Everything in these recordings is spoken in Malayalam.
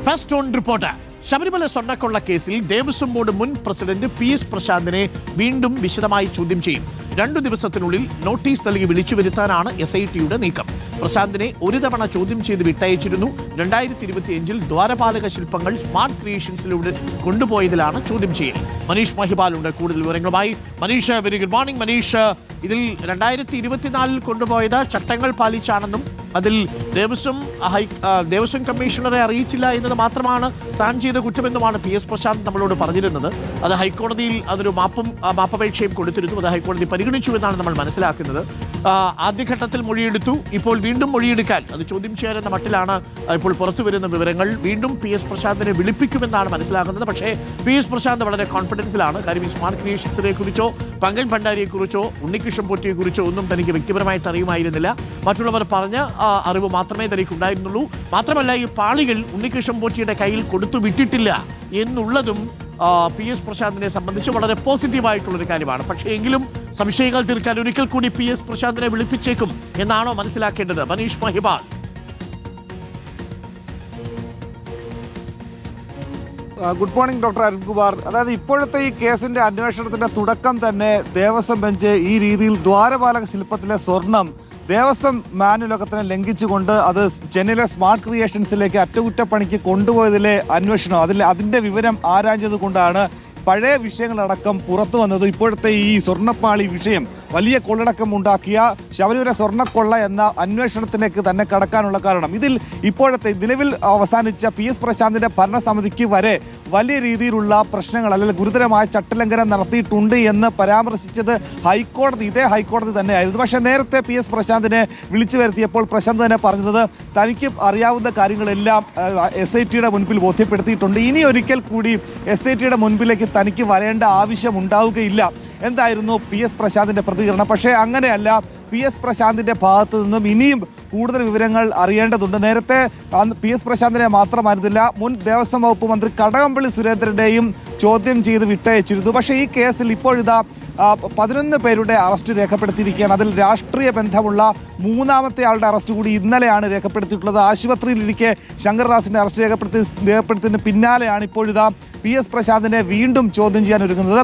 First on report. ശബരിമല സ്വർണ്ണക്കൊള്ള കേസിൽ ദേവസ്വം ബോർഡ് മുൻ പ്രസിഡന്റ് PS പ്രശാന്തിനെ വീണ്ടും വിശദമായി ചോദ്യം ചെയ്യും. 2 ദിവസത്തിനുള്ളിൽ നോട്ടീസ് നൽകി വിളിച്ചു വരുത്താനാണ് SITയുടെ നീക്കം. പ്രശാന്തിനെ ഒരു തവണ ചോദ്യം ചെയ്ത് വിട്ടയച്ചിരുന്നു. 2025 ദ്വാരപാലക ശില്പങ്ങൾ സ്മാർട്ട് ക്രിയേഷൻസിലൂടെ കൊണ്ടുപോയതിലാണ് ചോദ്യം ചെയ്യൽ. മനീഷ് മഹിപാലുണ്ട് കൂടുതൽ വിവരങ്ങളുമായി. Manish, very good morning. Manish, ഇതിൽ 2024 കൊണ്ടുപോയത് ചട്ടങ്ങൾ പാലിച്ചാണെന്നും അതിൽ ദേവസ്വം കമ്മീഷണറെ അറിയിച്ചില്ല എന്നത് മാത്രമാണ് താൻ ചെയ്ത കുറ്റമെന്നുമാണ് PS പ്രശാന്ത് നമ്മളോട് പറഞ്ഞിരുന്നത്. അത് ഹൈക്കോടതിയിൽ അതൊരു മാപ്പപേക്ഷയും കൊടുത്തിരുന്നു. അത് ഹൈക്കോടതി പരിഗണിച്ചു എന്നാണ് നമ്മൾ മനസ്സിലാക്കുന്നത്. ആദ്യഘട്ടത്തിൽ മൊഴിയെടുത്തു, ഇപ്പോൾ വീണ്ടും മൊഴിയെടുക്കാൻ അത് ചോദ്യം ചെയ്യാനെന്ന മട്ടിലാണ് ഇപ്പോൾ പുറത്തു വരുന്ന വിവരങ്ങൾ. വീണ്ടും PS പ്രശാന്തിനെ വിളിപ്പിക്കുമെന്നാണ് മനസ്സിലാക്കുന്നത്. പക്ഷേ PS പ്രശാന്ത് വളരെ കോൺഫിഡൻസിലാണ്. കാര്യം ഈ സ്മാർട്ട് ക്രിയേഷൻസിനെ കുറിച്ചോ പങ്കജ് ഭണ്ഡാരിയെക്കുറിച്ചോ ഉണ്ണികൃഷ്ണൻ പോറ്റിയെക്കുറിച്ചോ ഒന്നും തനിക്ക് വ്യക്തിപരമായിട്ട് അറിയുമായിരുന്നില്ല. മറ്റുള്ളവർ പറഞ്ഞ അറിവ് മാത്രമേ തനിക്ക് ഉണ്ടായിരുന്നുള്ളൂ. മാത്രമല്ല, ഈ പാളികൾ ഉണ്ണികൃഷ്ണൻ പോറ്റിയുടെ കയ്യിൽ കൊടുത്തു വിട്ടിട്ടില്ല എന്നുള്ളതും PS പ്രശാന്തിനെ സംബന്ധിച്ച് വളരെ പോസിറ്റീവായിട്ടുള്ളൊരു കാര്യമാണ്. പക്ഷേ എങ്കിലും സംശയങ്ങൾ തീർക്കാൻ ഒരിക്കൽ കൂടി PS പ്രശാന്തിനെ വിളിപ്പിച്ചേക്കും എന്നാണോ മനസ്സിലാക്കേണ്ടത്? Manish Mahipal. Good morning doctor Arunkumar. അതായത് ഇപ്പോഴത്തെ ഈ കേസിന്റെ അന്വേഷണത്തിന്റെ തുടക്കം തന്നെ ദേവസ്വം ബെഞ്ച് ഈ രീതിയിൽ ദ്വാരപാലക ശില്പത്തിലെ സ്വർണം ദേവസ്വം മാനുവലൊക്കെ തന്നെ ലംഘിച്ചുകൊണ്ട് അത് ചെന്നൈയിലെ സ്മാർട്ട് ക്രിയേഷൻസിലേക്ക് അറ്റകുറ്റപ്പണിക്ക് കൊണ്ടുപോയതിലെ അന്വേഷണം അതിന്റെ വിവരം ആരാഞ്ഞത് കൊണ്ടാണ് പഴയ വിഷയങ്ങളടക്കം പുറത്തു വന്നത്. ഇപ്പോഴത്തെ ഈ സ്വർണ്ണപ്പാളി വിഷയം വലിയ കൊള്ളടക്കം ഉണ്ടാക്കിയ ശബരിമല സ്വർണ്ണക്കൊള്ള എന്ന അന്വേഷണത്തിലേക്ക് തന്നെ കടക്കാനുള്ള കാരണം ഇതിൽ ഇപ്പോഴത്തെ നിലവിൽ അവസാനിച്ച PS പ്രശാന്തിന്റെ ഭരണസമിതിക്ക് വരെ വലിയ രീതിയിലുള്ള പ്രശ്നങ്ങൾ അല്ലെങ്കിൽ ഗുരുതരമായ ചട്ടലംഘനം നടത്തിയിട്ടുണ്ട് എന്ന് പരാമർശിച്ചത് ഇതേ ഹൈക്കോടതി തന്നെയായിരുന്നു. പക്ഷേ നേരത്തെ PS പ്രശാന്തിനെ വിളിച്ചു വരുത്തിയപ്പോൾ പ്രശാന്ത് തന്നെ പറഞ്ഞത് തനിക്ക് അറിയാവുന്ന കാര്യങ്ങളെല്ലാം SITയുടെ മുൻപിൽ ബോധ്യപ്പെടുത്തിയിട്ടുണ്ട്. ഇനി ഒരിക്കൽ കൂടി SITയുടെ മുൻപിലേക്ക് തനിക്ക് വരേണ്ട ആവശ്യം ഉണ്ടാവുകയില്ല എന്തായിരുന്നു PS പ്രശാന്തിന്റെ പ്രതികരണം. പക്ഷേ അങ്ങനെയല്ല. PS പ്രശാന്തിന്റെ ഭാഗത്തു നിന്നും ഇനിയും കൂടുതൽ വിവരങ്ങൾ അറിയേണ്ടതുണ്ട്. നേരത്തെ PS പ്രശാന്തിനെ മാത്രമായിരുന്നില്ല, മുൻ ദേവസ്വം വകുപ്പ് മന്ത്രി കടകംപള്ളി സുരേന്ദ്രന്റെയും ചോദ്യം ചെയ്ത് വിട്ടയച്ചിരുന്നു. പക്ഷേ ഈ കേസിൽ ഇപ്പോഴിതാ 11 പേരുടെ അറസ്റ്റ് രേഖപ്പെടുത്തിയിരിക്കുകയാണ്. അതിൽ രാഷ്ട്രീയ ബന്ധമുള്ള 3ാമത്തെ ആളുടെ അറസ്റ്റ് കൂടി ഇന്നലെയാണ് രേഖപ്പെടുത്തിയിട്ടുള്ളത്. ആശുപത്രിയിലിരിക്കെ ശങ്കർദാസിന്റെ അറസ്റ്റ് രേഖപ്പെടുത്തിയതിന് പിന്നാലെയാണ് ഇപ്പോഴിതാ PS പ്രശാന്തിനെ വീണ്ടും ചോദ്യം ചെയ്യാൻ ഒരുങ്ങുന്നത്.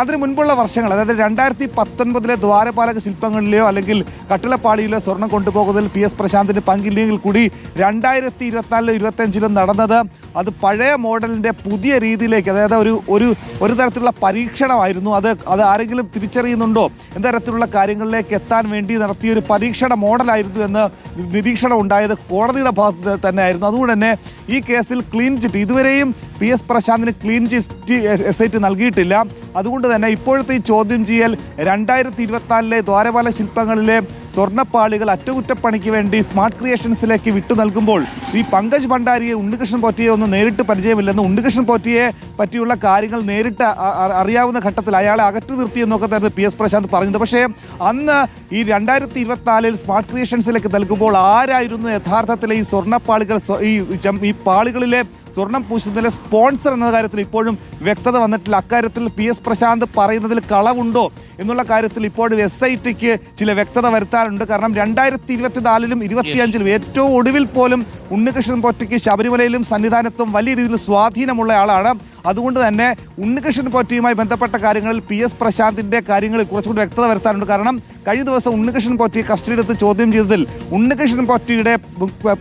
അതിന് മുൻപുള്ള വർഷങ്ങൾ, അതായത് 2019 ദ്വാരപാലക ശില്പങ്ങളിലെയോ അല്ലെങ്കിൽ കട്ടിളപ്പാളിയിലോ സ്വർണം കൊണ്ടുപോകുന്നതിൽ PS പ്രശാന്തിന് പങ്കില്ലെങ്കിൽ കൂടി 2024-25 നടന്നത് അത് പഴയ മോഡലിന്റെ പുതിയ രീതിയിലേക്ക്, അതായത് ഒരു തരത്തിലുള്ള പരീക്ഷണമായിരുന്നു. അത് ആരെങ്കിലും തിരിച്ചറിയുന്നുണ്ടോ എന്ന തരത്തിലുള്ള കാര്യങ്ങളിലേക്ക് എത്താൻ വേണ്ടി നടത്തിയ ഒരു പരീക്ഷണ മോഡലായിരുന്നു എന്ന് നിരീക്ഷണം ഉണ്ടായത് കോടതിയുടെ ഭാഗത്ത് തന്നെയായിരുന്നു. അതുകൊണ്ട് തന്നെ ഈ കേസിൽ ക്ലീൻ ചിറ്റ് ഇതുവരെയും PS പ്രശാന്തിന് ക്ലീൻ ചിറ്റ് SIT നൽകിയിട്ടില്ല. അതുകൊണ്ട് തന്നെ ഇപ്പോഴത്തെ ഈ ചോദ്യം ചെയ്യൽ 2024 ദ്വാരപാല ശില്പങ്ങളിലെ സ്വർണ്ണപ്പാളികൾ അറ്റകുറ്റപ്പണിക്ക് വേണ്ടി സ്മാർട്ട് ക്രിയേഷൻസിലേക്ക് വിട്ടു നൽകുമ്പോൾ ഈ പങ്കജ് ഭണ്ഡാരിയെ ഉണ്ണികൃഷ്ണൻ പോറ്റിയെ ഒന്നും നേരിട്ട് പരിചയമില്ലെന്ന്, ഉണ്ണികൃഷ്ണൻ പോറ്റിയെ പറ്റിയുള്ള കാര്യങ്ങൾ നേരിട്ട് അറിയാവുന്ന ഘട്ടത്തിൽ അയാളെ അകറ്റി നിർത്തിയെന്നൊക്കെ തന്നെ PS പ്രശാന്ത് പറഞ്ഞത്. പക്ഷേ അന്ന് ഈ 2024 സ്മാർട്ട് ക്രിയേഷൻസിലേക്ക് നൽകുമ്പോൾ ആരായിരുന്നു യഥാർത്ഥത്തിലെ ഈ സ്വർണ്ണപ്പാളികൾ, ഈ പാളികളിലെ സ്വർണം പൂശുന്നതിലെ സ്പോൺസർ എന്ന കാര്യത്തിൽ ഇപ്പോഴും വ്യക്തത വന്നിട്ടില്ല. അക്കാര്യത്തിൽ PS പ്രശാന്ത് പറയുന്നതിൽ കളവുണ്ടോ എന്നുള്ള കാര്യത്തിൽ ഇപ്പോഴും SITക്ക് ചില വ്യക്തത വരുത്താനുണ്ട്. കാരണം 2024-ലും 2025-ലും ഏറ്റവും ഒടുവിൽ പോലും ഉണ്ണികൃഷ്ണൻ പോറ്റിക്ക് ശബരിമലയിലും സന്നിധാനത്തും വലിയ രീതിയിൽ സ്വാധീനമുള്ള ആളാണ്. അതുകൊണ്ട് തന്നെ ഉണ്ണികൃഷ്ണൻ പോറ്റിയുമായി ബന്ധപ്പെട്ട കാര്യങ്ങളിൽ PS പ്രശാന്തിന്റെ കാര്യങ്ങളിൽ കുറച്ചുകൂടി വ്യക്തത വരുത്താനുണ്ട്. കാരണം കഴിഞ്ഞ ദിവസം ഉണ്ണികൃഷ്ണൻ പോറ്റിയെ കസ്റ്റഡിയിലെടുത്ത് ചോദ്യം ചെയ്തതിൽ ഉണ്ണികൃഷ്ണൻ പോറ്റിയുടെ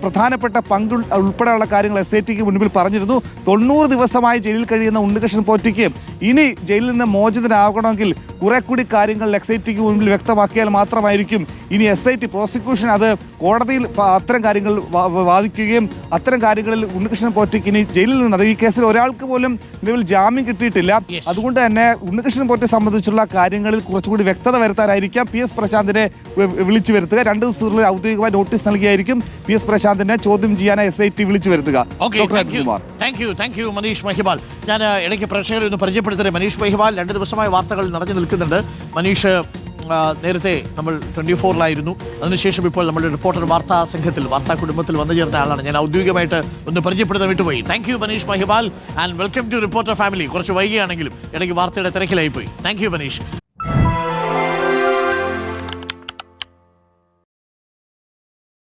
പ്രധാനപ്പെട്ട പങ്ക് ഉൾപ്പെടെയുള്ള കാര്യങ്ങൾ SITക്ക് മുൻപിൽ പറഞ്ഞിരുന്നു. 90 ദിവസമായി ജയിലിൽ കഴിയുന്ന ഉണ്ണികൃഷ്ണൻ പോറ്റിക്ക് ഇനി ജയിലിൽ നിന്ന് മോചിതനാകണമെങ്കിൽ കുറെ കൂടി കാര്യങ്ങൾ SITക്ക് മുൻപിൽ വ്യക്തമാക്കിയാൽ മാത്രമായിരിക്കും ഇനി SIT പ്രോസിക്യൂഷൻ അത് കോടതിയിൽ അത്തരം കാര്യങ്ങൾ വാദിക്കുകയും അത്തരം കാര്യങ്ങളിൽ ഉണ്ണികൃഷ്ണൻ പോറ്റിക്ക് ഇനി ജയിലിൽ നിന്ന്, ഈ കേസിൽ ഒരാൾക്ക് പോലും നിലവിൽ ജാമ്യം കിട്ടിയിട്ടില്ല. അതുകൊണ്ട് തന്നെ ഉണ്ണികൃഷ്ണൻ പോറ്റിയെ സംബന്ധിച്ചുള്ള കാര്യങ്ങളിൽ കുറച്ചുകൂടി വ്യക്തത വരുത്താനായിരിക്കാം PS പ്രശാന്തിനെ വിളിച്ചു വരുത്തുക. 2 ദിവസത്തിനുള്ളിൽ ഔദ്യോഗികമായി നോട്ടീസ് നൽകിയായിരിക്കും PS പ്രശാന്തിനെ ചോദ്യം ചെയ്യാനായി SIT വിളിച്ചു വരുത്തുക. Thank you Manish Mahipal. ഞാൻ ഇടയ്ക്ക് പ്രേക്ഷകരെ ഒന്ന് പരിചയപ്പെടുത്തട്ടെ. മനീഷ് മഹിപാൽ 2 ദിവസമായി വാർത്തകൾ നിറഞ്ഞു നിൽക്കുന്നുണ്ട്. മനീഷ് നേരത്തെ നമ്മൾ 24-ലായിരുന്നു. അതിനുശേഷം ഇപ്പോൾ നമ്മുടെ റിപ്പോർട്ടർ വാർത്താ കുടുംബത്തിൽ വന്നു ചേർന്ന ആളാണ്. ഞാൻ ഔദ്യോഗികമായിട്ട് ഒന്ന് പരിചയപ്പെടുത്താൻ വിട്ടുപോയി. Thank you Manish Mahipal and welcome to reporter family. കുറച്ച് വൈകിയാണെങ്കിലും ഇടയ്ക്ക് വാർത്തയുടെ തിരക്കിലായിപ്പോയി. Thank you Manish.